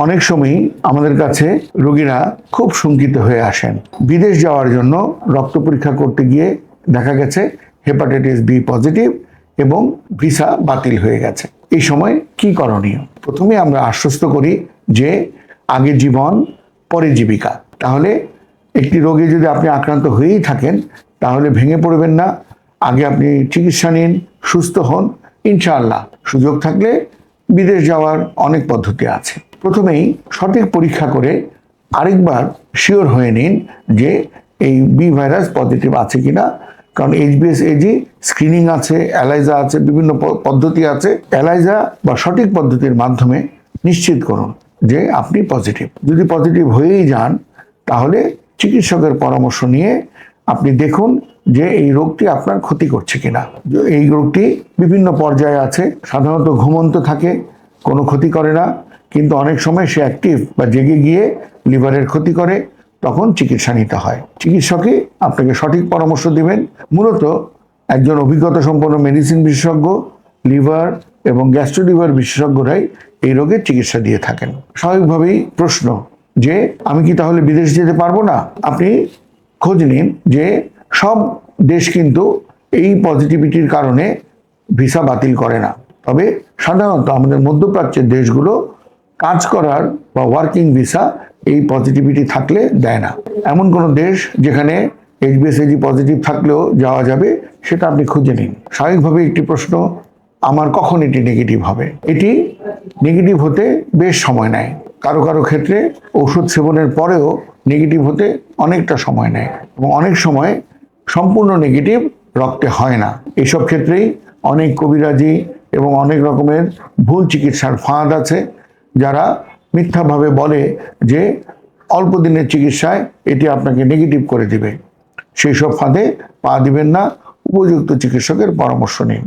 অনেক সময়ই আমাদের কাছে রোগীরা খুব শঙ্কিত হয়ে আসেন। বিদেশ যাওয়ার জন্য রক্ত পরীক্ষা করতে গিয়ে দেখা গেছে হেপাটাইটিস বি পজিটিভ এবং ভিসা বাতিল হয়ে গেছে। এই সময় কি করণীয়? প্রথমে আমরা আশ্বস্ত করি যে আগে জীবন পরে জীবিকা। তাহলে একটি রোগে যদি আপনি আক্রান্ত হয়েই থাকেন তাহলে ভেঙে পড়বেন না, আগে আপনি চিকিৎসা নিন, সুস্থ হন, ইনশাআল্লাহ সুযোগ থাকলে বিদেশ যাওয়ার অনেক পদ্ধতি আছে। প্রথমেই সঠিক পরীক্ষা করে আরেকবার শিওর হয়ে নিন যে এই বি ভাইরাস পজিটিভ আছে কিনা, কারণ HBsAg স্ক্রিনিং আছে, এলাইজা আছে, বিভিন্ন পদ্ধতি আছে। এলাইজা বা সঠিক পদ্ধতির মাধ্যমে নিশ্চিত করুন যে আপনি পজিটিভ। যদি পজিটিভ হয়েই যান তাহলে চিকিৎসকের পরামর্শ নিয়ে আপনি দেখুন যে এই রোগটি আপনার ক্ষতি করছে কিনা। এই রোগটি বিভিন্ন পর্যায়ে আছে, সাধারণত ঘুমন্ত থাকে, কোনো ক্ষতি করে না, কিন্তু অনেক সময় সে অ্যাক্টিভ বা জেগে গিয়ে লিভারের ক্ষতি করে, তখন চিকিৎসা নিতে হয়। চিকিৎসকই আপনাকে সঠিক পরামর্শ দিবেন। মূলত একজন অভিজ্ঞতা সম্পন্ন মেডিসিন বিশেষজ্ঞ, লিভার এবং গ্যাস্ট্রোলিভার বিশেষজ্ঞরাই এই রোগের চিকিৎসা দিয়ে থাকেন। স্বাভাবিকভাবেই প্রশ্ন যে আমি কি তাহলে বিদেশ যেতে পারবো না? আপনি খোঁজ নিন যে সব দেশ কিন্তু এই পজিটিভিটির কারণে ভিসা বাতিল করে না, তবে সাধারণত আমাদের মধ্যপ্রাচ্যের দেশগুলো কাজ করার বা ওয়ার্কিং ভিসা এই পজিটিভিটি থাকলে দেয় না। এমন কোনো দেশ যেখানে HBsAg পজিটিভ থাকলেও যাওয়া যাবে সেটা আপনি খুঁজে নিন। স্বাভাবিকভাবে একটি প্রশ্ন, আমার কখন এটি নেগেটিভ হবে? এটি নেগেটিভ হতে বেশ সময় নেয়, কারো কারো ক্ষেত্রে ওষুধ সেবনের পরেও নেগেটিভ হতে অনেকটা সময় নেয় এবং অনেক সময় সম্পূর্ণ নেগেটিভ রক্তে হয় না। এসব ক্ষেত্রেই অনেক কবিরাজি এবং অনেক রকমের ভুল চিকিৎসার ফাঁদ আছে, যারা মিথ্যাভাবে বলে যে অল্প দিনের চিকিৎসায় এটি আপনাকে নেগেটিভ করে দিবে। সেই সব ফাঁদে পা দিবেন না, উপযুক্ত চিকিৎসকের পরামর্শ নিন।